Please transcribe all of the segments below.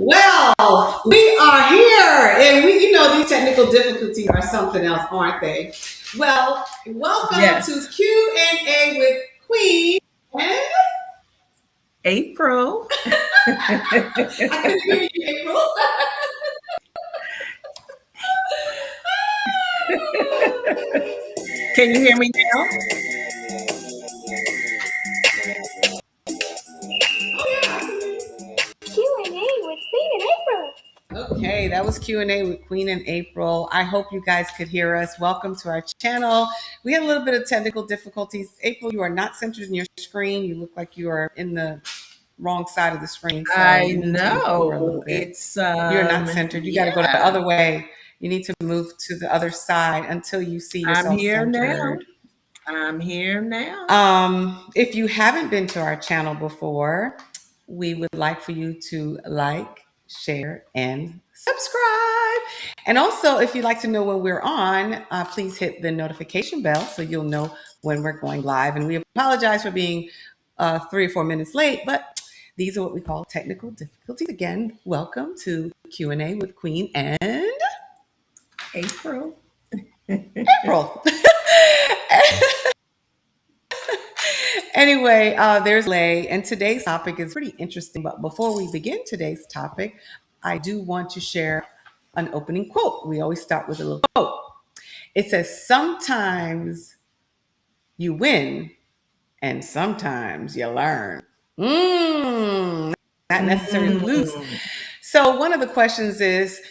Well, we are here, and these technical difficulties are something else, aren't they? Well, welcome to Yes. Q&A with Queen. And April. I couldn't hear you, April. Can you hear me now? Q&A with Queen and April. Okay, that was Q&A with Queen and April. I hope you guys could hear us. Welcome to our channel. We had a little bit of technical difficulties. April, you are not centered in your screen. You look like you are in the wrong side of the screen, so I you need to move forward a little know. bit. You're not centered. You got to go the Yeah. other way. You need to move to the other side until you see I'm yourself here now. centered. I'm here now. If you haven't been to our channel before, we would like for you to like, share, and subscribe. And also, if you'd like to know when we're on, please hit the notification bell so you'll know when we're going live. And we apologize for being 3 or 4 minutes late, but these are what we call technical difficulties. Again, welcome to Q&A with Queen and April. April. Anyway, there's Lay, and today's topic is pretty interesting. But before we begin today's topic, I do want to share an opening quote. We always start with a little quote. It says, "Sometimes you win, and sometimes you learn." Not necessarily lose. Mm. So one of the questions is,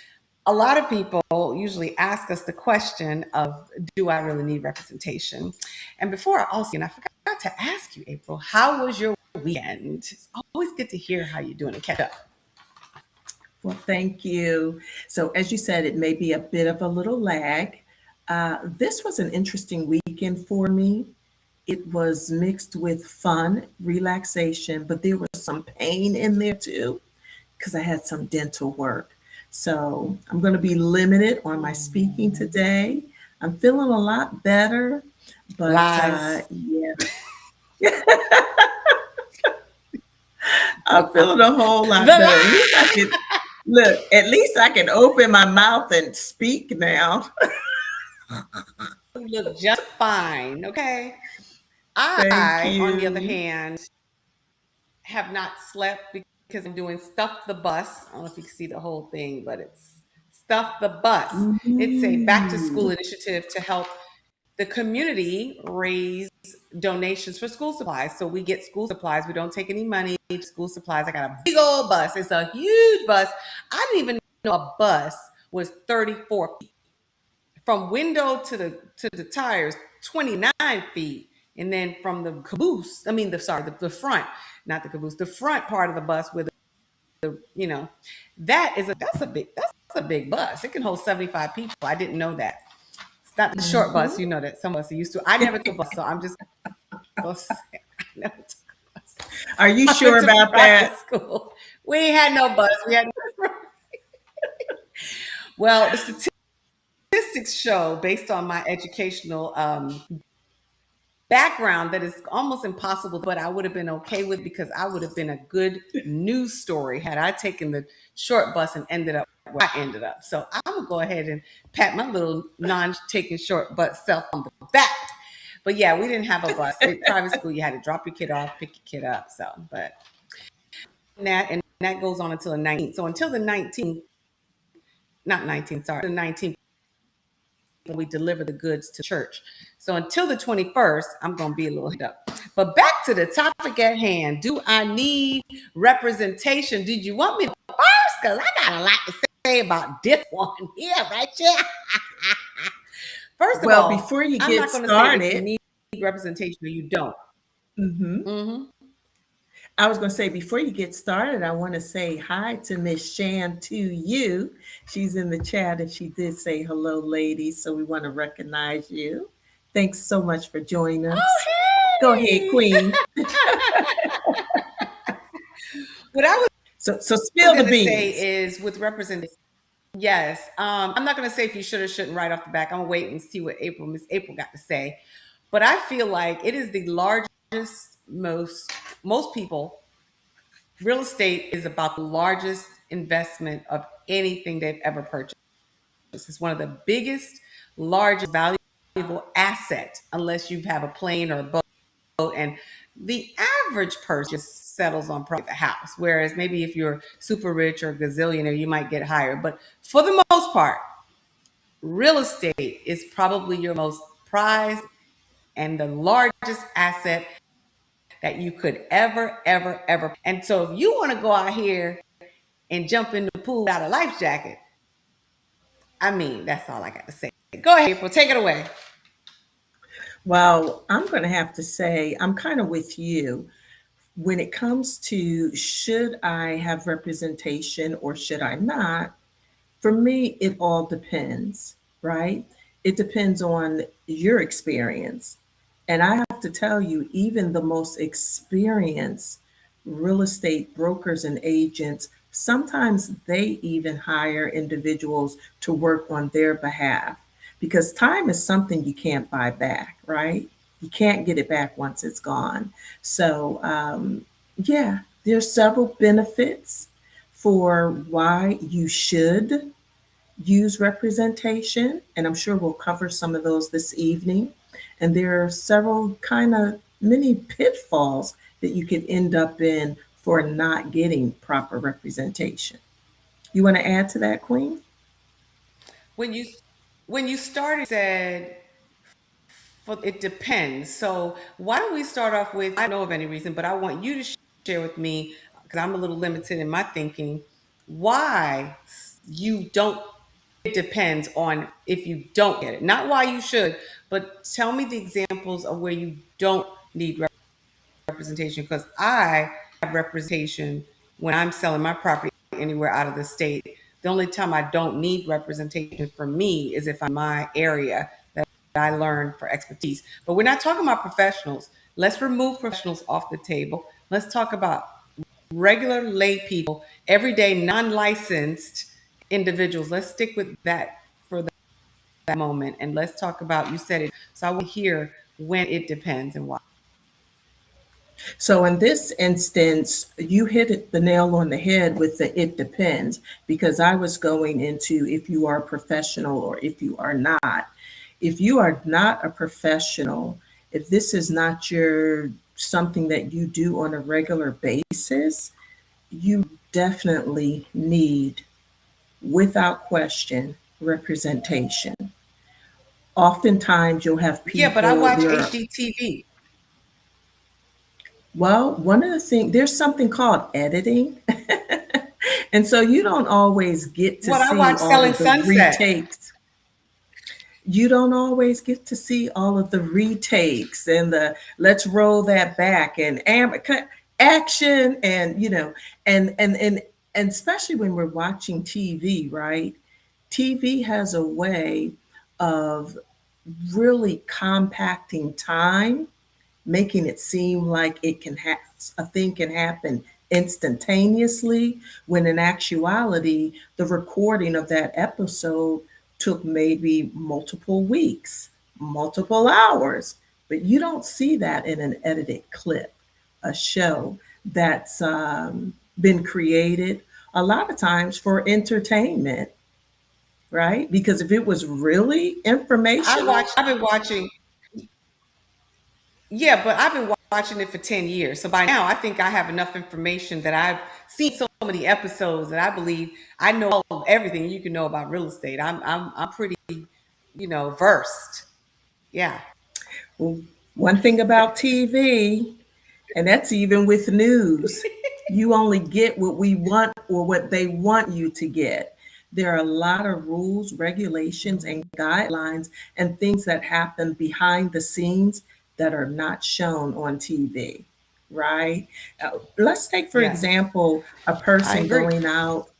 a lot of people usually ask us the question of, do I really need representation? And before I forgot to ask you, April, how was your weekend? It's always good to hear how you're doing and catch up. Well, thank you. So, as you said, it may be a bit of a little lag. This was an interesting weekend for me. It was mixed with fun, relaxation, but there was some pain in there too because I had some dental work. So I'm going to be limited on my speaking today. I'm feeling a lot better, but Lies. yeah, I'm feeling a whole The lot better. At least I lies. can look, at least I can open my mouth and speak now. You look just fine, okay? Thank I, on the other you. hand, have not slept because I'm doing Stuff the Bus. I don't know if you can see the whole thing, but it's Stuff the Bus. It's a back to school Ooh. initiative to help the community raise donations for school supplies. So we get school supplies. We don't take any money to school supplies. I got a big old bus. It's a huge bus. I didn't even know a bus was 34 feet. From window to the tires, 29 feet. And then from the caboose, I mean the front, not the caboose, the front part of the bus with the, that's a big bus. It can hold 75 people. I didn't know that. It's not the short bus, Mhm. that some of us are used to. I never took a bus, so I'm just gonna say I never took a bus. Are you I sure went to about private that? school. We had no bus. We had well, the statistics show, based on my educational background, that is almost impossible, but I would have been okay with, because I would have been a good news story had I taken the short bus and ended up where I ended up. So I would go ahead and pat my little non-taking short bus self on the back. But yeah, we didn't have a bus. In private school, you had to drop your kid off, pick your kid up. So, but that goes on until the 19th. So until the 19th, not 19th, sorry, the 19th, we deliver the goods to church. So until the 21st, I'm going to be a little hit up. But back to the topic at hand. Do I need representation? Did you want me to first? Because I got a lot to say about this one here, right here. First of Well, all, before you I'm get not going to say if you started, need representation or you don't. mhm, Mm-hmm. I was going to say, before you get started, I want to say hi to Miss Shan to you. She's in the chat and she did say hello, ladies. So we want to recognize you. Thanks so much for joining Oh, us. Go ahead, hey! Queen. What I So was spill the going to beans. say is, with representation, yes. I'm not going to say if you should or shouldn't right off the back. I'm going to wait and see what Miss April got to say. But I feel like it is the largest, most people, real estate is about the largest investment of anything they've ever purchased. It's one of the biggest, largest, valuable asset, unless you have a plane or a boat. And the average person just settles on private house. Whereas maybe if you're super rich or gazillionaire, you might get higher. But for the most part, real estate is probably your most prized and the largest asset that you could ever. And so if you want to go out here and jump in the pool without a life jacket, I mean, that's all I got to say. Go ahead, April, take it away. Well, I'm going to have to say, I'm kind of with you when it comes to should I have representation or should I not? For me, it all depends, right? It depends on your experience. And I have to tell you, even the most experienced real estate brokers and agents, sometimes they even hire individuals to work on their behalf because time is something you can't buy back, right? You can't get it back once it's gone. So, yeah, there's several benefits for why you should use representation, and I'm sure we'll cover some of those this evening. And there are several kind of many pitfalls that you could end up in for not getting proper representation. You want to add to that, Queen? When you started, said for it depends. So why don't we start off with, I don't know of any reason, but I want you to share with me, because I'm a little limited in my thinking, why you don't, it depends on if you don't get it. Not why you should, but tell me the examples of where you don't need representation, because I have representation when I'm selling my property anywhere out of the state. The only time I don't need representation for me is if I'm in my area that I learn for expertise. But we're not talking about professionals. Let's remove professionals off the table. Let's talk about regular lay people, everyday non-licensed individuals. Let's stick with that for that moment. And let's talk about, you said it, so I want to hear when it depends and why. So in this instance, you hit the nail on the head with the it depends, because I was going into if you are a professional or if you are not. If you are not a professional, if this is not your something that you do on a regular basis, you definitely need, without question, representation. Oftentimes you'll have Yeah, but I people watch there. HGTV. Well, one of the things, there's something called editing. And so you don't always get to What I see watch all Selling of the Sunset. retakes. You don't always get to see all of the retakes and the let's roll that back and action and and especially when we're watching TV, right? TV has a way of really compacting time, making it seem like a thing can happen instantaneously, when in actuality the recording of that episode took maybe multiple weeks, multiple hours. But you don't see that in an edited clip, a show that's been created a lot of times for entertainment, right? Because if it was really informational, I've been watching, yeah, but I've been watching it for 10 years. So by now, I think I have enough information that I've seen so many episodes that I believe I know all of everything you can know about real estate. I'm pretty, versed. Yeah. one thing about TV, and that's even with news, you only get what we want or what they want you to get. There are a lot of rules, regulations, and guidelines and things that happen behind the scenes that are not shown on TV, right? Let's take, for Yes, example, a I person agree. going out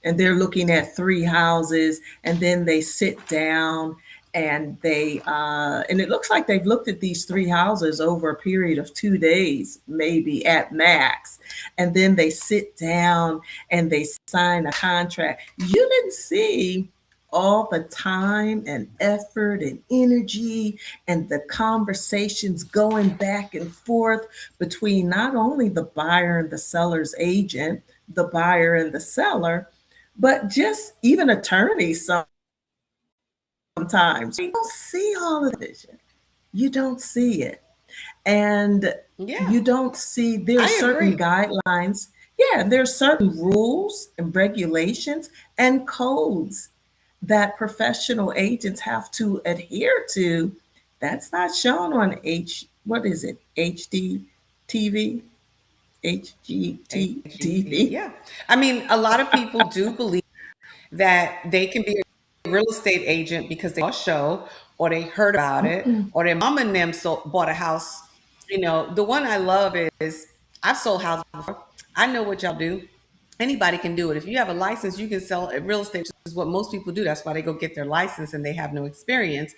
and they're looking at three houses, and then they sit down and and it looks like they've looked at these three houses over a period of 2 days, maybe at max. And then they sit down and they sign a contract. You didn't see all the time and effort and energy and the conversations going back and forth between not only the buyer and the seller's agent, the buyer and the seller, but just even attorneys sometimes you don't see all of the vision. You don't see it. And Yeah, you don't see I there's certain agree. guidelines. Yeah, there's certain rules and regulations and codes that professional agents have to adhere to. That's not shown on what is it? HD TV, HGT. HGTV. Yeah. I mean, a lot of people do believe that they can be a real estate agent because they saw a show or they heard about it or their mom and them bought a house. You know, the one I love is I've sold houses before. I know what y'all do. Anybody can do it. If you have a license, you can sell real estate, which is what most people do. That's why they go get their license and they have no experience.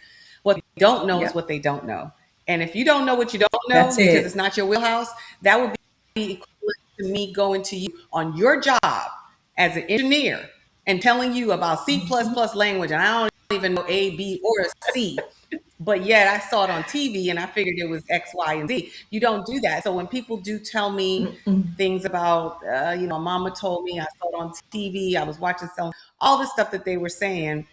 What they don't know is Yep, what they don't know. And if you don't know what you don't know that's because it's it. not your wheelhouse, that would be equivalent to me going to you on your job as an engineer and telling you about C++ language and I don't even know A, B, or C. But yet I saw it on TV and I figured it was X, Y, and Z. You don't do that. So when people do tell me things about, mama told me, I saw it on TV, I was watching some, all the stuff that they were saying,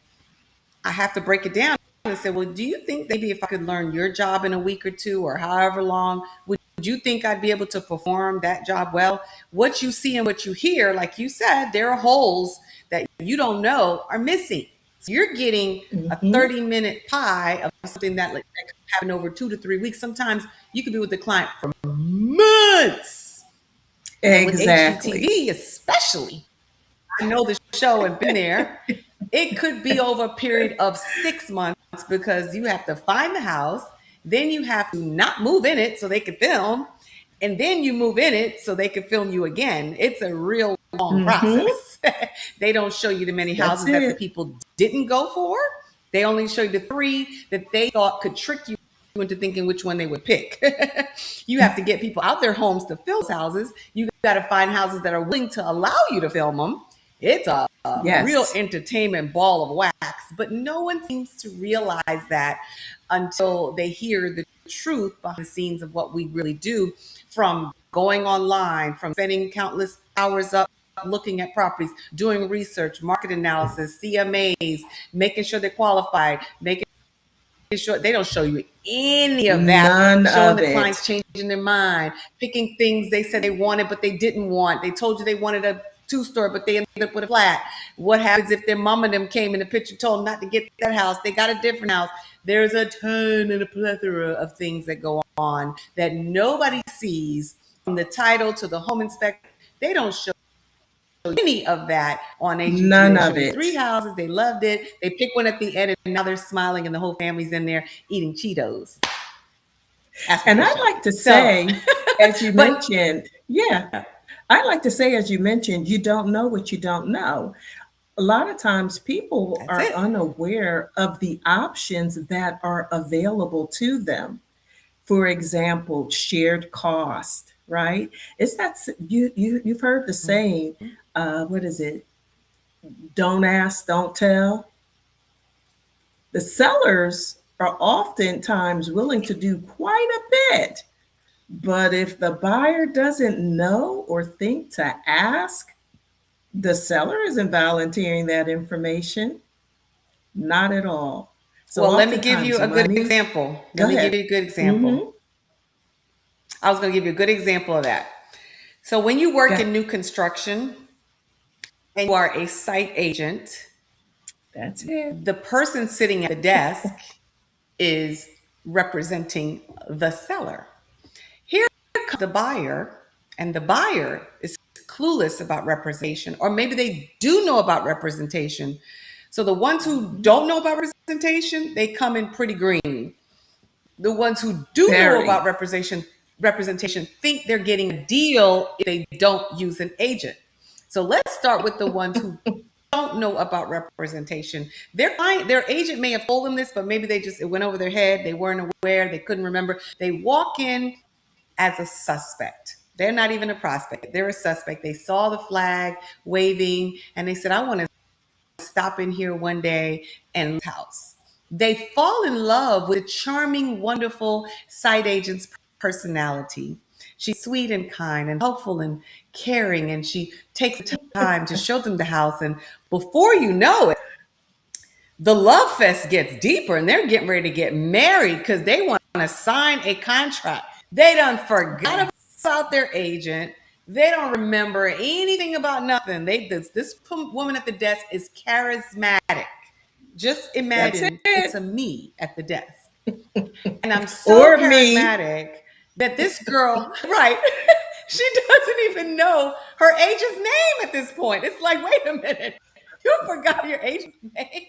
I have to break it down and say, well, do you think maybe if I could learn your job in a week or two or however long, would you think I'd be able to perform that job well? What you see and what you hear, like you said, there are holes that you don't know are missing. So you're getting a Hmm. 30-minute pie of something that could happen over 2 to 3 weeks. Sometimes you could be with the client for months. And with Exactly. HGTV, especially, I know the show and been there. It could be over a period of 6 months because you have to find the house, then you have to not move in it so they can film, and then you move in it so they can film you again. It's a real long Hmm. process. They don't show you the many That's houses that the it. people didn't go for. They only show you the three that they thought could trick you into thinking which one they would pick. You have to get people out their homes to fill houses. You got to find houses that are willing to allow you to film them. It's a real Yes. entertainment ball of wax, but no one seems to realize that until they hear the truth behind the scenes of what we really do, from going online, from spending countless hours up looking at properties, doing research, market analysis, CMAs, making sure they're qualified, making sure they don't show you any of that, None showing of the clients it. changing their mind, picking things they said they wanted but they didn't want. They told you they wanted a two-story but they ended up with a flat. What happens if their mom and them came in the picture, told them not to get that house, they got a different house? There's a ton and a plethora of things that go on that nobody sees, from the title to the home inspection. They don't show any of that on HGT. None They show of you three it. houses, they loved it, they pick one at the end, and now they're smiling and the whole family's in there eating Cheetos. That's what And they I'd show like you. to So, say, as you but mentioned, yeah, I like to say, as you mentioned, you don't know what you don't know. A lot of times people that's are it. unaware of the options that are available to them. For example, shared cost, right? It's that you've heard the saying, what is it? Don't ask, don't tell. The sellers are oftentimes willing to do quite a bit. But if the buyer doesn't know or think to ask, the seller isn't volunteering that information. Not at all. So Well, let me give oftentimes you a good money, example. Let go me give ahead. you a good example. Mm-hmm. I was going to give you a good example of that. So, when you work Got in new construction and you are a site agent, that's it. the person sitting at the desk is representing the seller. Here comes the buyer, and the buyer is clueless about representation, or maybe they do know about representation. So the ones who Mhm. don't know about representation, they come in pretty green. The ones who do know about Very. representation think they're getting a deal if they don't use an agent. So let's start with the ones who don't know about representation. Their agent may have told them this, but maybe it went over their head. They weren't aware. They couldn't remember. They walk in as a suspect. They're not even a prospect. They're a suspect. They saw the flag waving and they said, I want to stop in here one day and house. They fall in love with a charming, wonderful site agent's personality. she's sweet and kind and helpful and caring, and she takes the time to show them the house. And before you know it, the love fest gets deeper and they're getting ready to get married because they want to sign a contract. They done forgot Yes. about their agent. They don't remember anything about nothing. This woman at the desk is charismatic. Just That's imagine it's it. a me at the desk. And I'm so Or me. charismatic that this girl, right, she doesn't even know her agent's name at this point. It's like, wait a minute, you forgot your agent's name.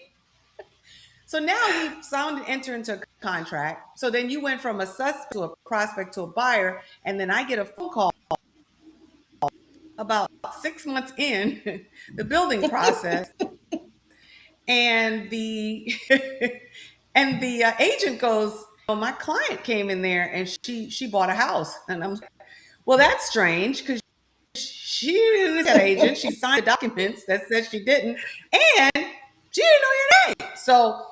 So now we signed and enter into a contract. So then you went from a suspect to a prospect to a buyer, and then I get a phone call about 6 months in the building process, and the and the agent goes, "Well, my client came in there and she bought a house," and I'm like, "Well, that's strange because she didn't have an agent. She signed the documents that said she didn't, and she didn't know your name." So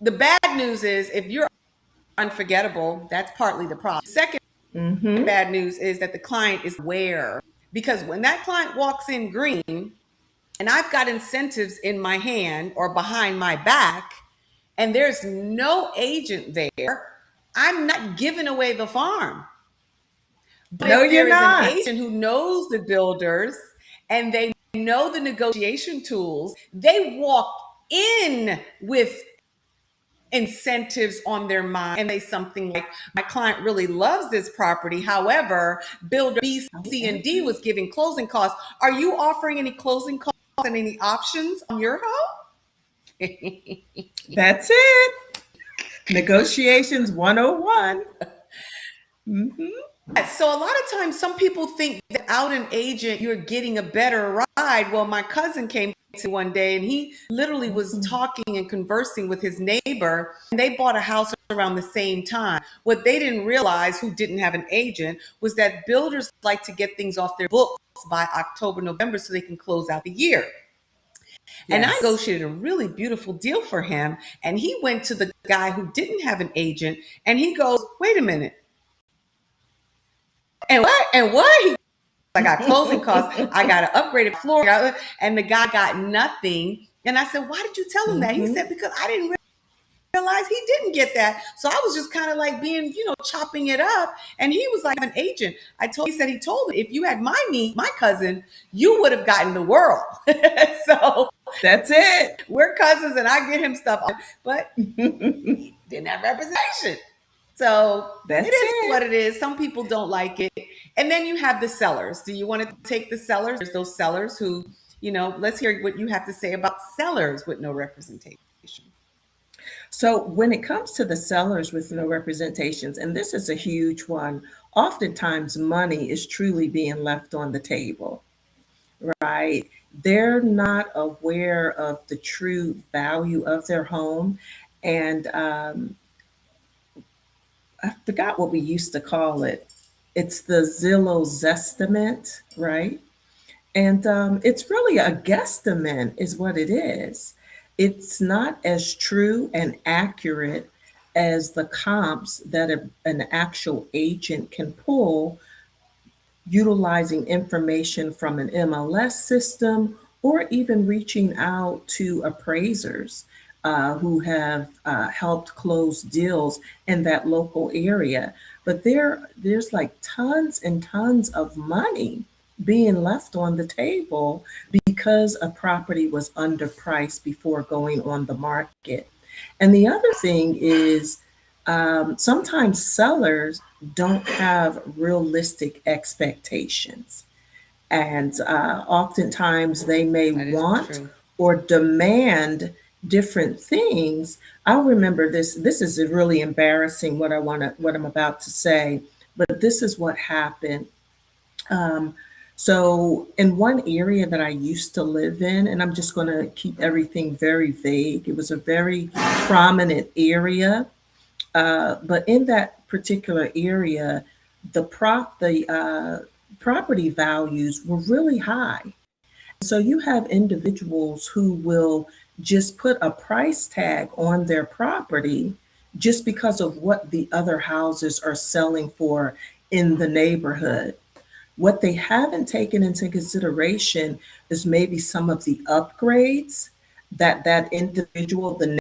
the bad news is if you're unforgettable, that's partly the problem. Second Mm-hmm. bad news is that the client is aware, because when that client walks in green and I've got incentives in my hand or behind my back and there's no agent there, I'm not giving away the farm. But No, if you're there is an not. agent who knows the builders and they know the negotiation tools, they walk in with incentives on their mind and they something like, my client really loves this property, however builder B, C, and D However, was giving closing costs. Are you offering any closing costs and any options on your home? that's it. Negotiations 101. Mm-hmm. So a lot of times some people think that out an agent you're getting a better ride. Well, my cousin came to one day and he literally was Mm-hmm. talking and conversing with his neighbor, and they bought a house around the same time. What they didn't realize, who didn't have an agent, was that builders like to get things off their books by October, November so they can close out the year. And I Yes. negotiated a really beautiful deal for him, and he went to the guy who didn't have an agent and he goes, "Wait a minute. And what? And what?" I got closing costs. I got an upgraded floor. And the guy got nothing. And I said, "Why did you tell him that?" He Mm-hmm. said, "Because I didn't realize he didn't get that. So I was just kind of like being, chopping it up." And he was like an agent. He said he told me, "If you had my cousin, you would have gotten the world." So That's it. we're cousins and I get him stuff, but he didn't have representation. So it That's is what it. it is. Some people don't like it. And then you have the sellers. Do you want to take the sellers? There's those sellers who, let's hear what you have to say about sellers with no representation. So when it comes to the sellers with no representations, and this is a huge one, oftentimes money is truly being left on the table, right? They're not aware of the true value of their home. And I forgot what we used to call it. It's the Zillow Zestimate, right? And it's really a guesstimate, is what it is. It's not as true and accurate as the comps that an actual agent can pull utilizing information from an MLS system or even reaching out to appraisers who have helped close deals in that local area. But there's like tons and tons of money being left on the table because a property was underpriced before going on the market. And the other thing is sometimes sellers don't have realistic expectations. And oftentimes they may That is want true. or demand different things. I'll remember this. This is really embarrassing what I'm about to say, but this is what happened. Um, so in one area that I used to live in, and I'm just going to keep everything very vague, it was a very prominent area, but in that particular area, the property values were really high. So you have individuals who will just put a price tag on their property just because of what the other houses are selling for in the neighborhood. What they haven't taken into consideration is maybe some of the upgrades that that individual, the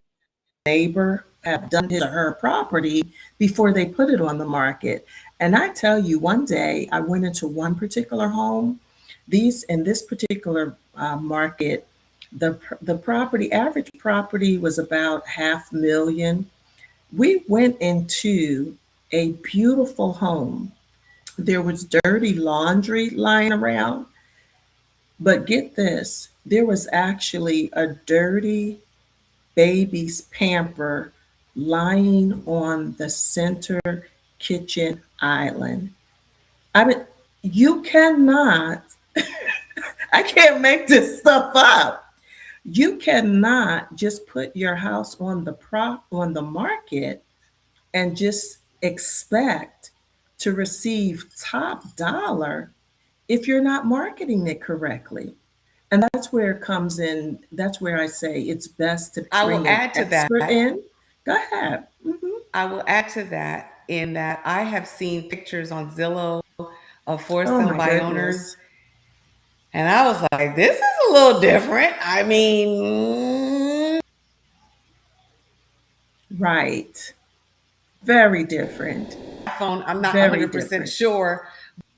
neighbor, have done to her property before they put it on the market. And I tell you, one day I went into one particular home. These in this particular market, the property average property was about 500,000. We went into a beautiful home. There was dirty laundry lying around, but get this, there was actually a dirty baby's pamper lying on the center kitchen island. I mean, you cannot, I can't make this stuff up. You cannot just put your house on on the market and just expect to receive top dollar if you're not marketing it correctly. And that's where it comes in. That's where I say it's best to I will bring an add to expert that. in. Go ahead. I will add to that in that I have seen pictures on Zillow of for Oh sale my by owners, goodness. and I was like, this is a little different. I mean, Right. Very different. phone, I'm not Very 100% different. sure,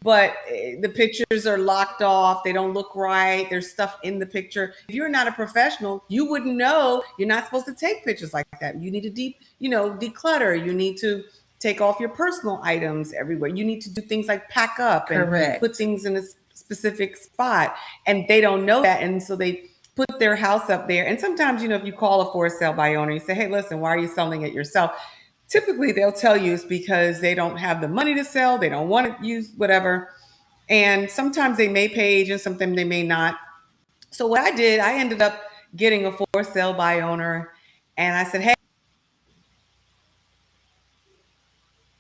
but the pictures are locked off. They don't look right. There's stuff in the picture. If you're not a professional, you wouldn't know. You're not supposed to take pictures like that. You need to declutter. You need to take off your personal items everywhere. You need to do things like pack up and put Correct. things in a specific spot. And they don't know that. And so they put their house up there. And sometimes, if you call a for sale by owner, you say, hey, listen, why are you selling it yourself? Typically they'll tell you it's because they don't have the money to sell, they don't want to use whatever. And sometimes they may pay agents, sometimes they may not. So what I did, I ended up getting a for sale by owner, and I said, hey, I'm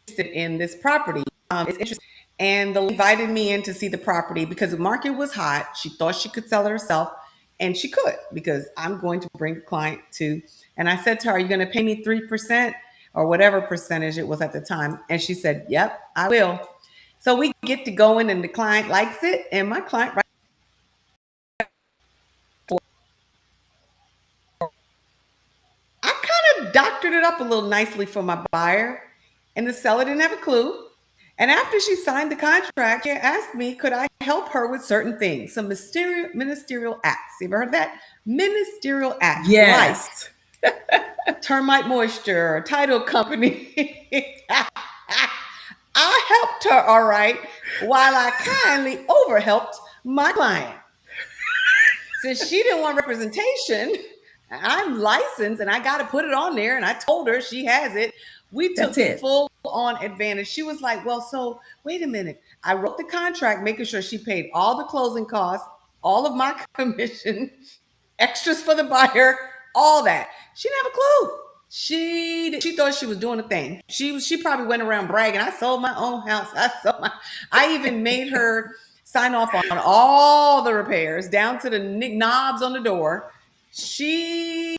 interested in this property. It's interesting. And they invited me in to see the property because the market was hot. She thought she could sell it herself, and she could because I'm going to bring a client to. And I said to her, are you going to pay me 3% or whatever percentage it was at the time? And she said, yep, I will. So we get to going, and the client likes it. And my client, right, I kind of doctored it up a little nicely for my buyer, and the seller didn't have a clue. And after she signed the contract, she asked me, could I help her with certain things, some ministerial acts. You ever heard that? Ministerial acts, like Yes. termite moisture, title company. I helped her, all right, while I kindly overhelped my client. Since she didn't want representation, I'm licensed and I got to put it on there. And I told her she has it. We That's took it. full on advantage. She was like, well, so wait a minute. I wrote the contract, making sure she paid all the closing costs, all of my commission, extras for the buyer, all that. She didn't have a clue. She thought she was doing a thing. She probably went around bragging. I sold my own house. I even made her sign off on all the repairs down to the knobs on the door. She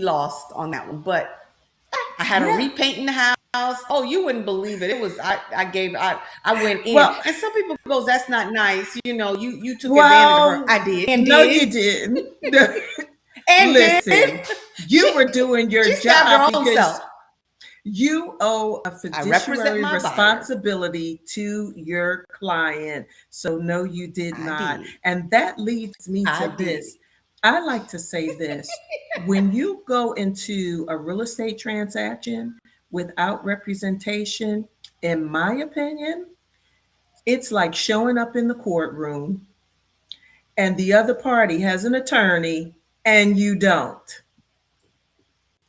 lost on that one, but I had her Yeah. repainting the house. Oh, you wouldn't believe it. It was I went in, Well, and some people goes, that's not nice. You took advantage of her. well, I did and no, you did didn't. and did. Listen, you were doing your She stabbed job her own because self. you owe a I represent fiduciary my buyer. responsibility to your client. So, no, you did I not. did. And that leads me I to did. this. I like to say this when you go into a real estate transaction without representation, in my opinion, it's like showing up in the courtroom and the other party has an attorney and you don't.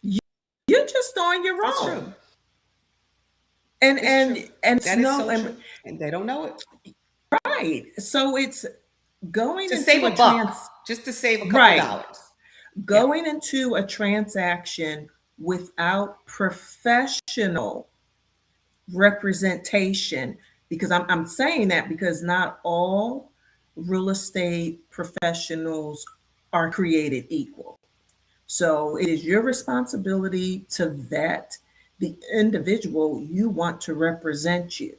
You- You're just on your It's true. own. And It's true. it's That is no so and true. And they don't know it. right. So it's going To save into a a buck, trans just to save a couple right. dollars. Yep. Going into a transaction without professional representation, because I'm saying that because not all real estate professionals are created equal. So it is your responsibility to vet the individual you want to represent you.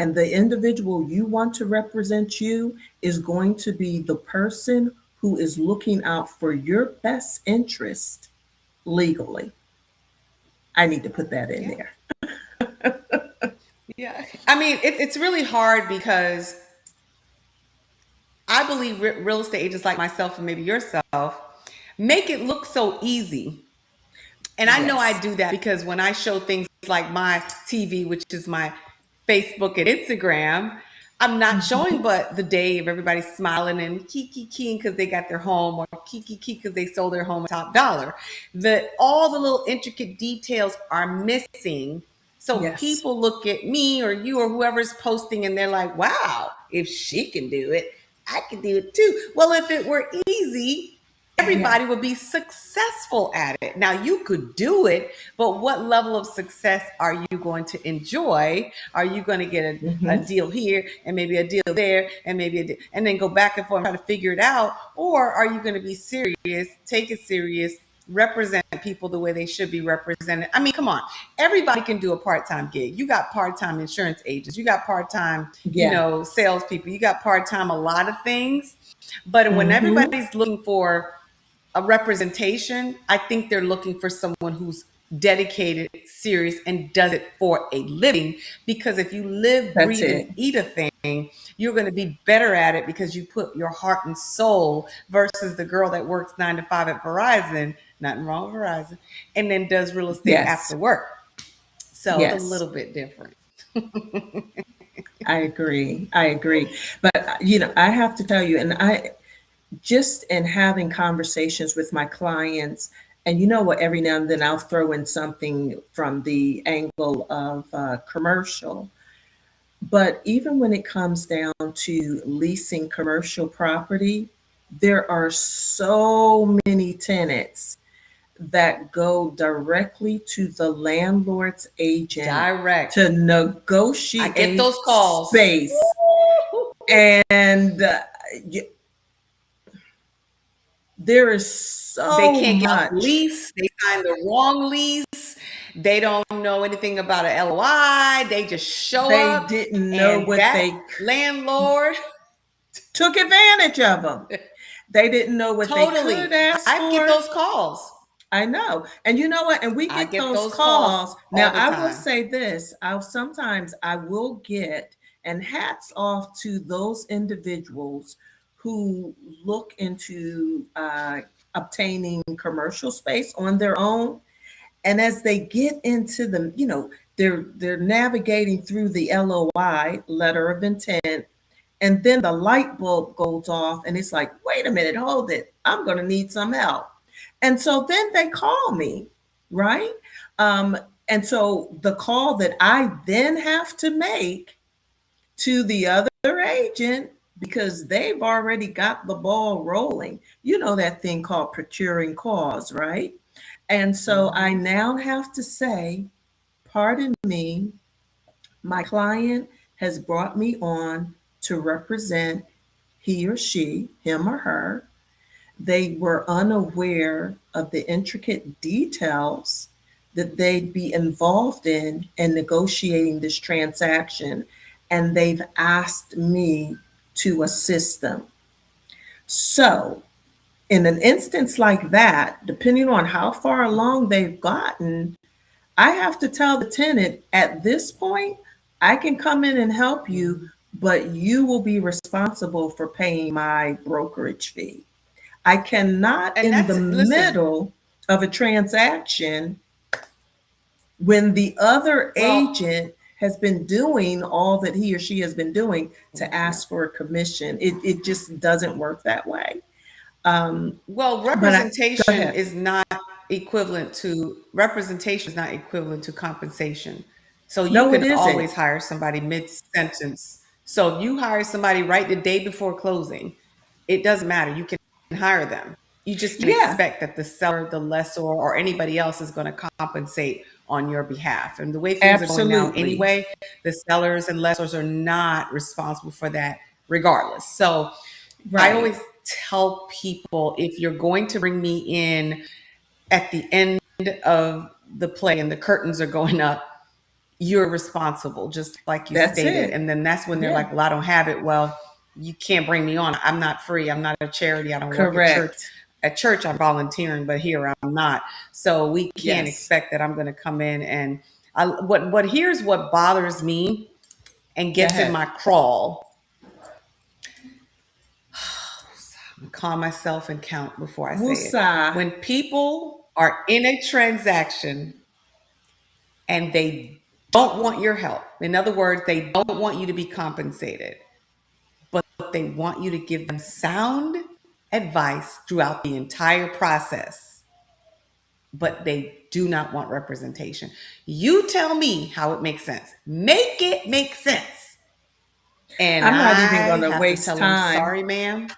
And the individual you want to represent you is going to be the person who is looking out for your best interest legally. I need to put that in Yeah. there. Yeah. I mean, it's really hard because I believe real estate agents like myself and maybe yourself make it look so easy. And I know I Yes. do that because when I show things like my TV, which is my Facebook and Instagram, I'm not showing but the day of everybody smiling and kiki keying because they got their home, or kiki key because they sold their home at top dollar. All the little intricate details are missing. So Yes. people look at me or you or whoever's posting and they're like, wow, if she can do it, I can do it too. Well, if it were easy, Yeah. everybody would be successful at it. Now, you could do it, but what level of success are you going to enjoy? Are you going to get a Hmm. deal here and maybe a deal there and maybe and then go back and forth and try to figure it out? Or are you going to be serious, take it serious, represent people the way they should be represented? I mean, come on. Everybody can do a part-time gig. You got part-time insurance agents. You got part-time, Yeah. salespeople. You got part-time a lot of things. But when Hmm. everybody's looking for a representation, I think they're looking for someone who's dedicated, serious, and does it for a living. Because if you live, That's breathe, it. and eat a thing, you're going to be better at it because you put your heart and soul versus the girl that works 9 to 5 at Verizon, nothing wrong with Verizon, and then does real estate Yes. after work. So it's a Yes. little bit different. I agree. I agree. But I have to tell you, and I just in having conversations with my clients, and you know what, every now and then I'll throw in something from the angle of commercial. But even when it comes down to leasing commercial property, there are so many tenants that go directly to the landlord's agent Direct. to I get negotiate those calls. space. And there is They so can't get off the much. lease. They signed the wrong lease. They don't know anything about an LOI. They just show They up, didn't know and what that they landlord, took advantage of them. They didn't know what they could totally. ask I get for. those calls. I know. And you know what? And we I get get those those calls calls. Now, all the I will time. say this. I will get, and hats off to those individuals who look into obtaining commercial space on their own. And as they get into the, they're navigating through the LOI, letter of intent, and then the light bulb goes off and it's like, wait a minute, hold it. I'm going to need some help. And so then they call me, right? Um, and so the call that I then have to make to the other agent, because they've already got the ball rolling. You know that thing called procuring cause, right? And so I Mhm. now have to say, pardon me, my client has brought me on to represent he or she, him or her. They were unaware of the intricate details that they'd be involved in negotiating this transaction, and they've asked me to assist them. So, in an instance like that, depending on how far along they've gotten, I have to tell the tenant at this point, I can come in and help you, Mhm. but you will be responsible for paying my brokerage fee. I cannot, And in the that's listen. middle of a transaction, when the other Well, agent has been doing all that he or she has been doing, to yeah. ask for a commission. It just doesn't work that way. Um, Well, but go ahead. representation is not equivalent to compensation. So you No, it can isn't. always hire somebody mid-sentence. So if you hire somebody right the day before closing, it doesn't matter. You can hire them. You just can Yeah, expect that the seller, the lessor, or anybody else is going to compensate on your behalf. And the way things are going now absolutely. anyway, the sellers and lessors are not responsible for that regardless. So I Right. always tell people, if you're going to bring me in at the end of the play and the curtains are going up, you're responsible, just like you That's stated. it. And then that's when they're Yeah. like, well, I don't have it. Well, you can't bring me on. I'm not free. I'm not a charity. I don't work at church. Correct. At church, I'm volunteering, but here I'm not. So we can't Yes. expect that I'm going to come in and here's what bothers me and Go gets in ahead. my crawl. Calm myself and count before I say it. Wusa. When people are in a transaction and they don't want your help, in other words, they don't want you to be compensated, but they want you to give them sound advice throughout the entire process, but they do not want representation. You tell me how it makes sense. Make it make sense. And I'm not even I going to have to waste tell them, time. sorry, ma'am.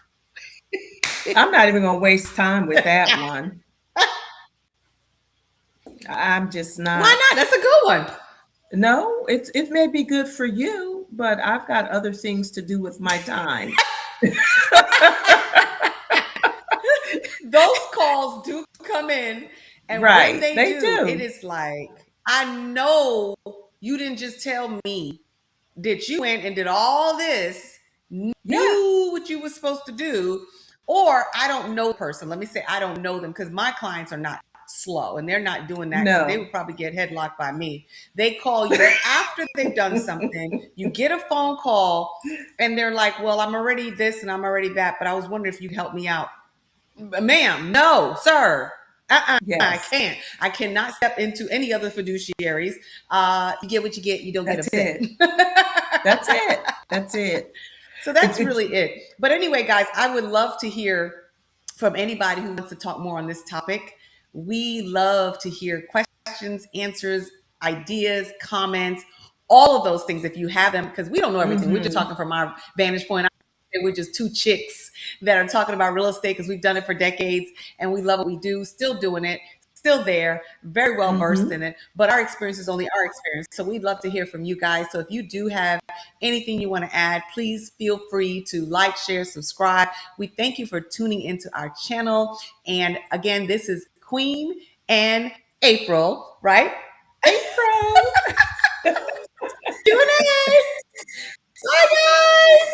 I'm not even going to waste time with that one. I'm just Why not. not? That's a good one. No, it may be good for you, but I've got other things to do with my time. Those calls do come in, and Right, when they they do, it do. is like, I know you didn't just tell me that you went and did all this, Yeah. knew what you were supposed to do, or I don't know the person. Let me say I don't know them, because my clients are not slow and they're not doing that, because they No. would probably get headlocked by me. They call you after they've done something. You get a phone call and they're like, well, I'm already this and I'm already that, but I was wondering if you'd help me out. Ma'am, no, sir. I Yes. can't. I cannot step into any other fiduciaries. You get what you get. You don't get That's upset. it. That's it. That's it. So that's really it. But anyway, guys, I would love to hear from anybody who wants to talk more on this topic. We love to hear questions, answers, ideas, comments, all of those things if you have them, because we don't know everything. We're just Mhm. talking from our vantage point. We're just two chicks that are talking about real estate because we've done it for decades and we love what we do, still doing it, still there, very well versed Mhm. in it. But our experience is only our experience. So we'd love to hear from you guys. So if you do have anything you want to add, please feel free to like, share, subscribe. We thank you for tuning into our channel. And again, this is Queen and April, right? April. Q&A. Bye, guys.